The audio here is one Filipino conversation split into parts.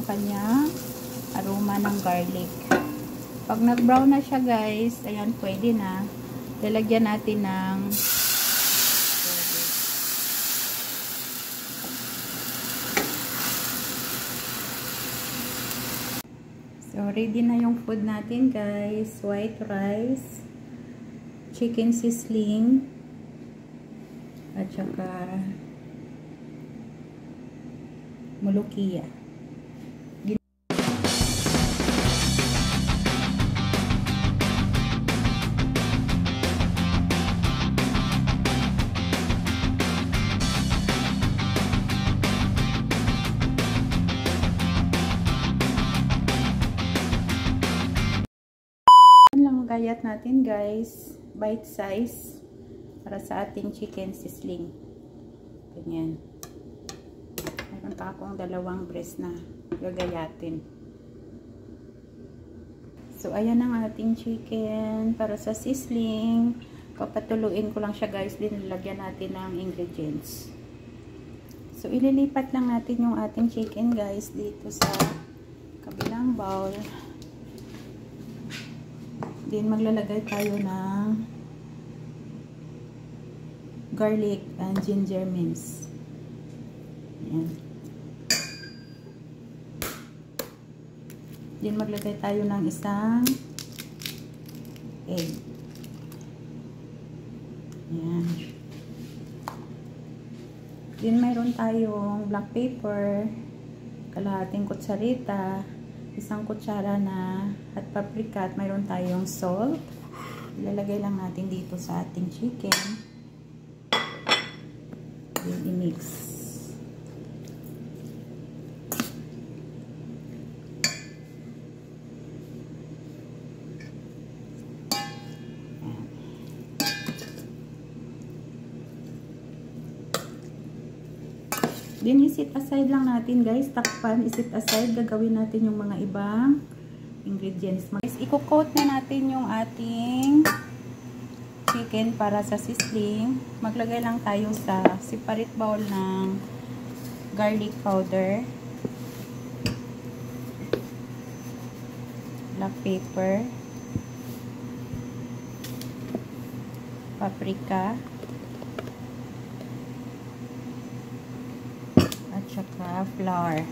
kanyang aroma ng garlic. Pag nag-brown na siya guys, ayan, pwede na. Lalagyan natin ng so, ready na yung food natin guys. White rice, chicken sizzling, at saka mulukia. Gayat natin guys, bite size para sa ating chicken sizzling. Ganyan. Mayroon pa akong dalawang breast na gagayatin. So ayan ang ating chicken para sa sizzling. Papatuluin ko lang siya guys, din nilagyan natin ng ingredients. So ililipat lang natin yung ating chicken guys dito sa kabilang bowl. Then, maglalagay tayo ng garlic and ginger mince. Ayan. Then, maglagay tayo ng isang egg. Ayan. Then, mayroon tayong black pepper, kalahating kutsarita, isang kutsara na hot paprika, at mayroon tayong salt. Ilalagay lang natin dito sa ating chicken. Then i-mix. Then, isit aside lang natin guys. Takpan, isit aside. Gagawin natin yung mga ibang ingredients. I-coat na natin yung ating chicken para sa sizzling. Maglagay lang tayo sa separate bowl ng garlic powder, black pepper, paprika, saka flour.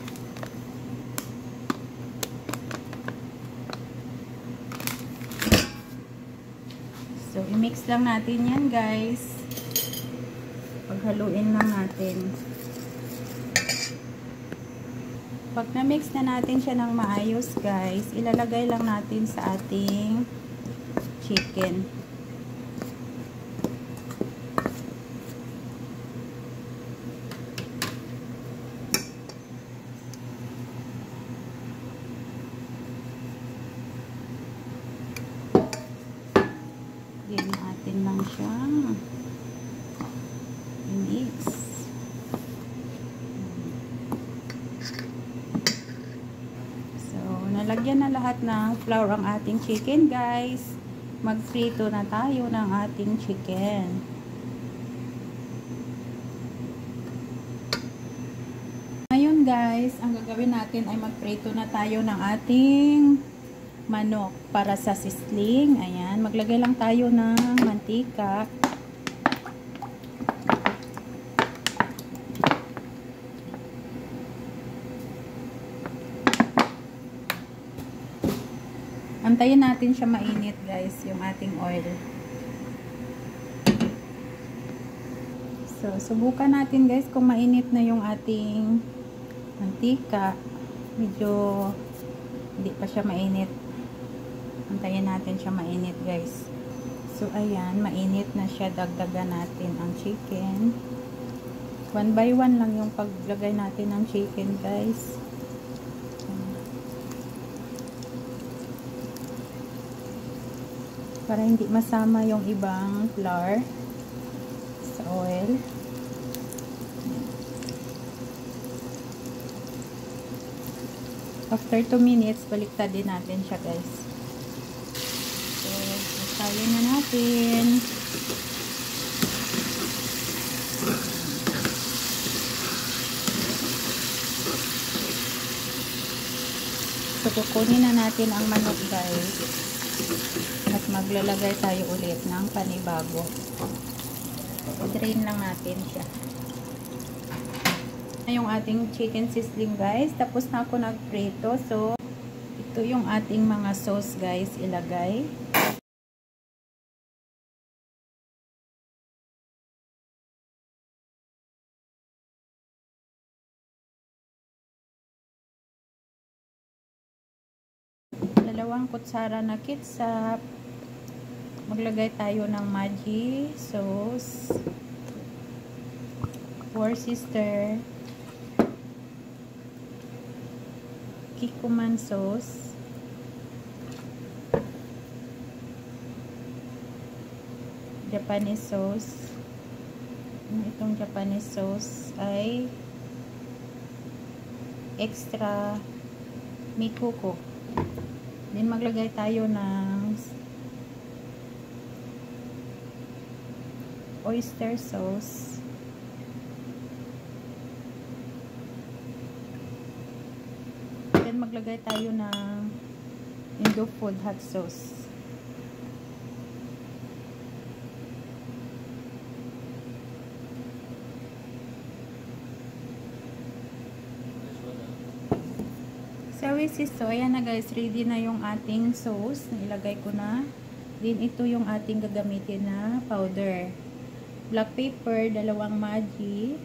So, i-mix lang natin yan guys. Paghaluin lang natin. Pag na-mix na natin siya ng maayos guys, ilalagay lang natin sa ating chicken. Then, atin lang siyang i-mix. So, nalagyan na lahat ng flour ang ating chicken, guys. Magprito na tayo ng ating chicken. Ngayon, guys, ang gagawin natin ay magprito na tayo ng ating manok para sa sizzling. Ayan, maglagay lang tayo ng mantika. Antayin natin siya mainit guys, yung ating oil. So, subukan natin guys kung mainit na yung ating mantika. Medyo hindi pa siya mainit. Antayin natin siya mainit guys. So ayan, mainit na siya. Dagdagan natin ang chicken. 1 by 1 lang yung paglagay natin ng chicken guys. Para hindi masama yung ibang flour sa oil. After 2 minutes, baliktad din natin siya guys. Sayin na natin. So, kukunin na natin ang manok, guys. At maglalagay tayo ulit ng panibago. I-drain lang natin siya. Yung ating chicken sizzling, guys. Tapos na ako nagprito. So, ito yung ating mga sauce, guys, ilagay. Dalawang kutsara na ketchup. Maglagay tayo ng Maggi sauce. Four Sister. Kikkoman sauce. Japanese sauce. Itong Japanese sauce ay extra mikuko. Then maglagay tayo ng oyster sauce. Then maglagay tayo ng Indofood hot sauce. So, ayan na guys, ready na yung ating sauce. Nilagay ko na. Then, ito yung ating gagamitin na powder. Black pepper, 2 Maggi.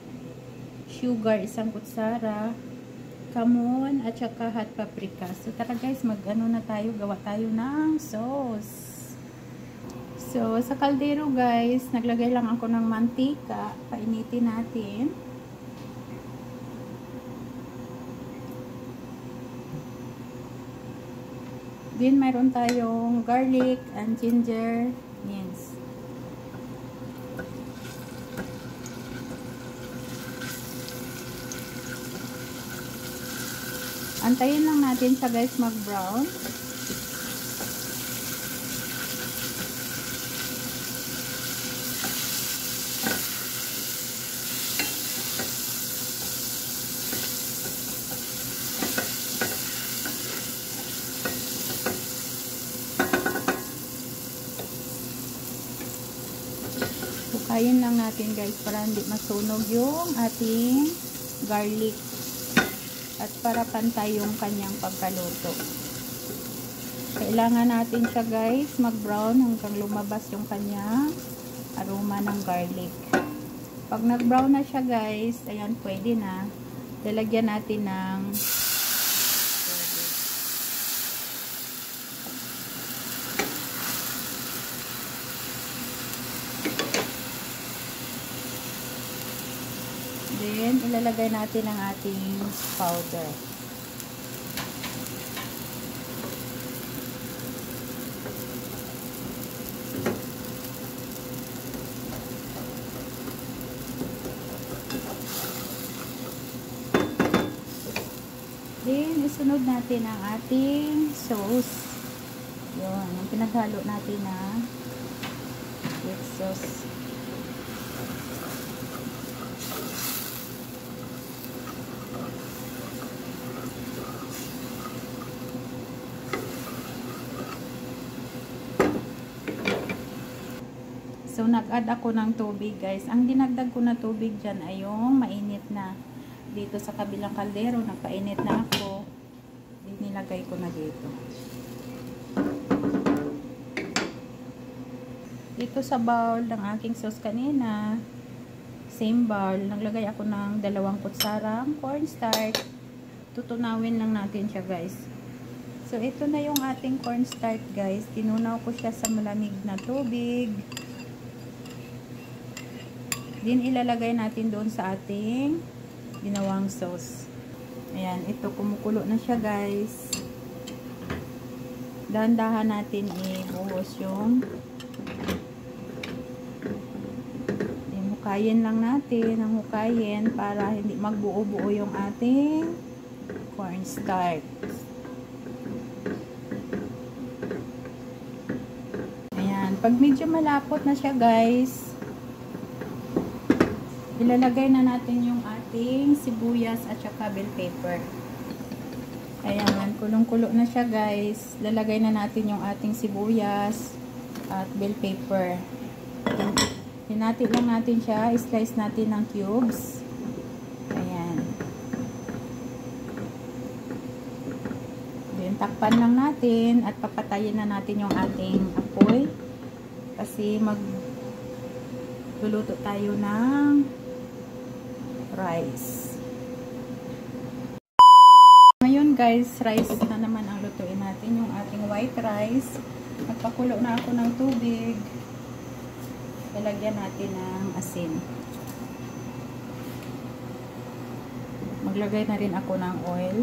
Sugar, 1 kutsara. Kamon, at saka hot paprika. So, tara guys, mag-ano na tayo. Gawa tayo ng sauce. So, sa kaldero guys, naglagay lang ako ng mantika. Painitin natin. Then, mayroon tayong garlic and ginger mince. Antayin lang natin siya guys mag-brown. Hukayin lang natin guys para hindi masunog yung ating garlic at para pantay yung kanyang pagkaluto. Kailangan natin siya guys mag-brown hanggang lumabas yung kanyang aroma ng garlic. Pag nag-brown na siya guys, ayan, pwede na. Lalagyan natin ng then, ilalagay natin ang ating powder. Then, isunod natin ang ating sauce. Yun, yung pinaghalo natin na with sauce. So, nag-add ako ng tubig, guys. Ang dinagdag ko na tubig dyan ay yung mainit na. Dito sa kabilang kaldero, nagpainit na ako. Nilagay ko na dito. Dito sa bowl ng aking sauce kanina, same bowl, naglagay ako ng 2 kutsarang cornstarch. Tutunawin lang natin siya, guys. So, ito na yung ating cornstarch, guys. Tinunaw ko siya sa malamig na tubig. Then, ilalagay natin doon sa ating ginawang sauce. Ayan, ito, kumukulo na siya, guys. Dahan-dahan natin ibuhos yung hukayin lang natin, ang hukayin para hindi magbuo-buo yung ating cornstarch. Ayan, pag medyo malapot na siya, guys, ilalagay na natin yung ating sibuyas at saka bell pepper. Ayan. kulong-kulo na siya guys. Lalagay na natin yung ating sibuyas at bell pepper. Hinati lang natin siya. Slice natin ng cubes. Ayan. Then, takpan lang natin at papatayin na natin yung ating apoy. Kasi magluluto tayo ng rice. Ngayon guys, rice na naman ang lutuin natin. Yung ating white rice. Nagpakulo na ako ng tubig. Lalagyan natin ng asin. Maglagay na rin ako ng oil.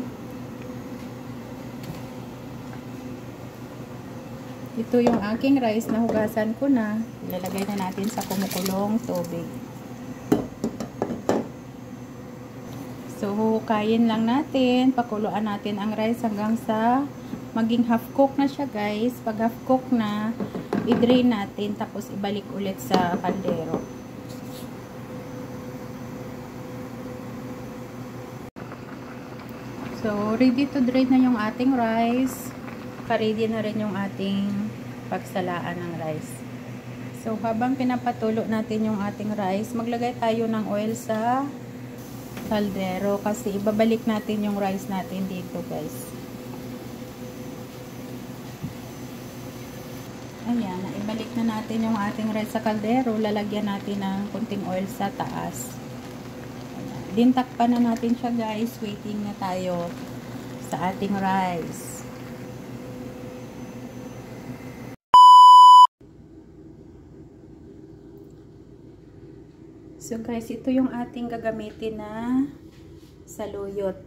Ito yung aking rice na hugasan ko na. Ilalagay na natin sa kumukulong tubig. So, huhukayin lang natin. Pakuluan natin ang rice hanggang sa maging half cook na siya guys. Pag half cook na, i-drain natin tapos ibalik ulit sa kaldero. So, ready to drain na yung ating rice. Pa-ready na rin yung ating pagsalaan ng rice. So, habang pinapatulo natin yung ating rice, maglagay tayo ng oil sa kaldero kasi ibabalik natin yung rice natin dito guys. Ayan, ibalik na natin yung ating rice sa kaldero. Lalagyan natin ng kunting oil sa taas. Ayan. Din takpan na natin siya guys. Waiting na tayo sa ating rice. So guys, ito yung ating gagamitin na saluyot.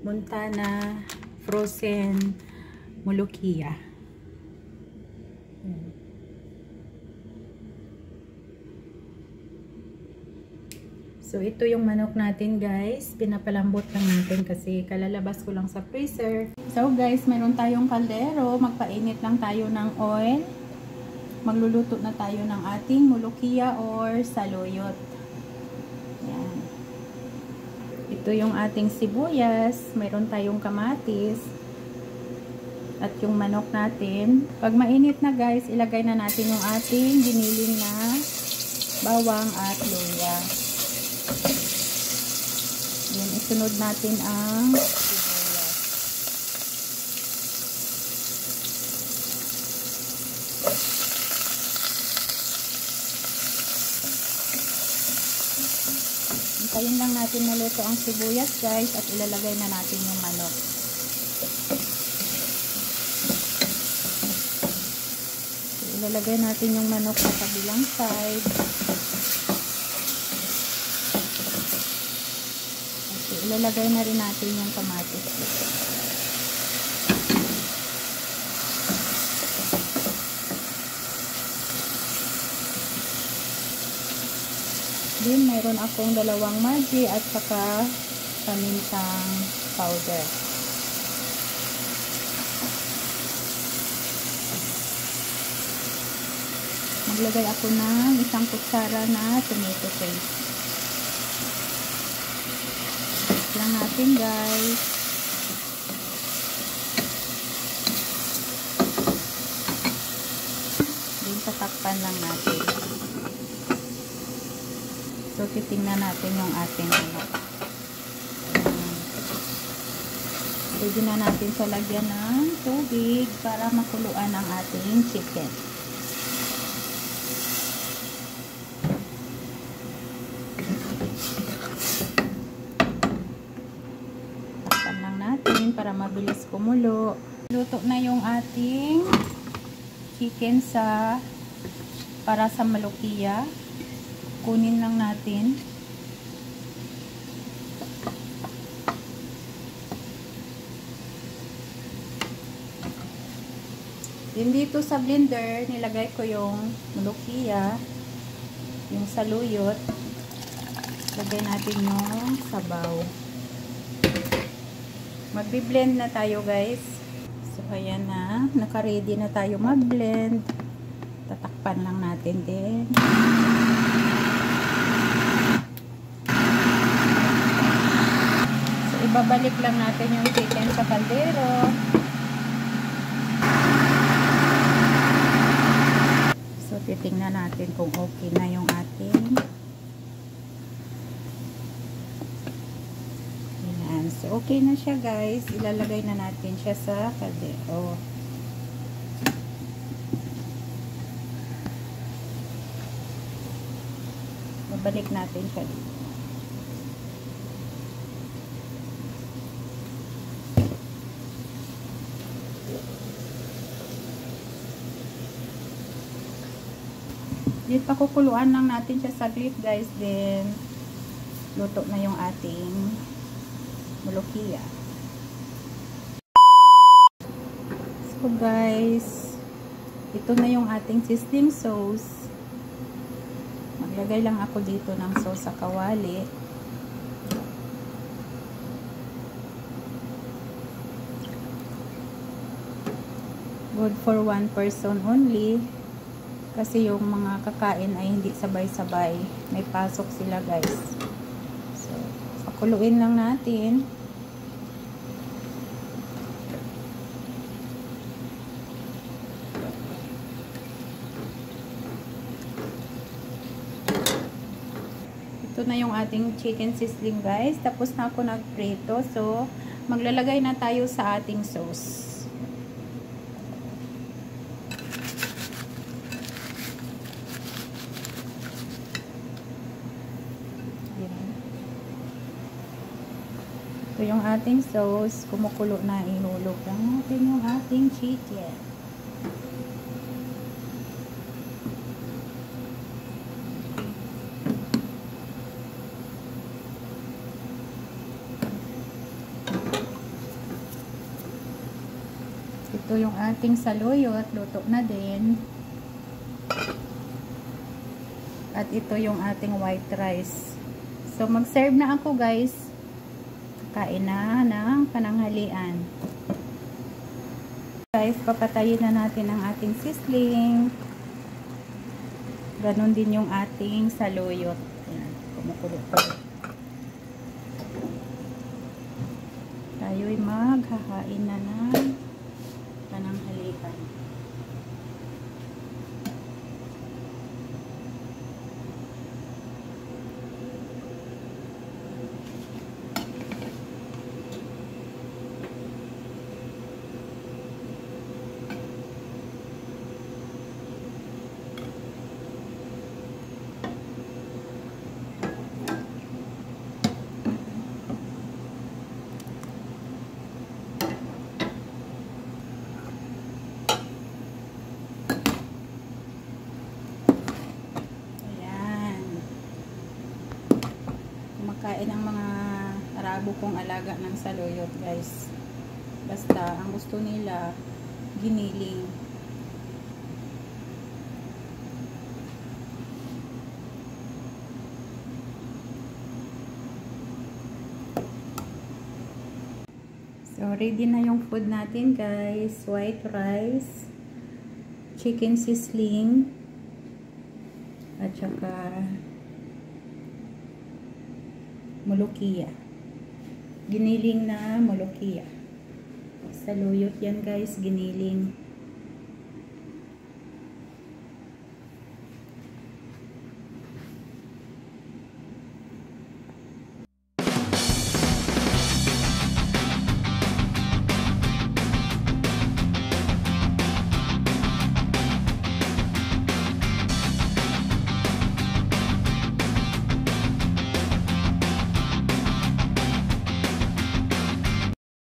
Montana Frozen Moluccia. So, ito yung manok natin guys. Pinapalambot lang natin kasi kalalabas ko lang sa freezer. So guys, meron tayong kaldero. Magpainit lang tayo ng oil. Magluluto na tayo ng ating moluccia or saluyot. Yan. Ito yung ating sibuyas. Meron tayong kamatis. At yung manok natin. Pag mainit na guys, ilagay na natin yung ating giniling na bawang at luya. Yan, isunod natin ang sibuyas. Hintayin lang natin maluto ang sibuyas guys at ilalagay na natin yung manok. So, ilalagay natin yung manok sa kabilang side. Ilalagay na rin natin yung kamatis. Then, mayroon akong 2 magi at saka pamintang powder. Maglagay ako ng 1 kutsara na tomato paste. Lang natin guys. Then tatakpan lang natin. So titingnan natin yung ating manok. Pwede na natin sa lagyan ng tubig para makuluan ang ating chicken. Para mabilis kumulo. Luto na yung ating chicken para sa moluccia. Kunin lang natin. Then dito sa blender, nilagay ko yung moluccia, yung saluyot. Lagay natin yung sabaw. Magbi-blend na tayo guys. So ayan na, naka-ready na tayo mag-blend. Tatakpan lang natin din. So ibabalik lang natin yung chicken sa kaldero. So, titingnan natin kung okay na yung ating. Ayan. So, okay na siya guys. Ilalagay na natin siya sa kaldero. Babalik natin siya dito. Dito pakukuluan lang natin siya saglit guys, then luto na yung ating mulukiya. So guys, ito na yung ating sizzling sauce. Maglagay lang ako dito ng sauce sa kawali. Good for one person only. Kasi yung mga kakain ay hindi sabay-sabay. May pasok sila guys. So, pakuluin lang natin. Ito na yung ating chicken sizzling guys. Tapos na ako nagprito. So, maglalagay na tayo sa ating sauce. Ito yung ating sauce. Kumukulo na, ihulog lang natin yung ating chicken. Ito yung ating saluyot. Luto na din. At ito yung ating white rice. So, mag-serve na ako guys. Kain na ng pananghalian. Guys, papatayin na natin ang ating sizzling. Ganon din yung ating saluyot. Ayan, kumukulo pa. Tayo'y maghahain na ng pananghalian. Kain ang mga Arabo kong alaga ng saluyot guys. Basta ang gusto nila giniling. So ready na yung food natin guys. White rice, chicken sizzling, at saka mulukiya. Giniling na mulukiya. Saluyot yan guys, giniling.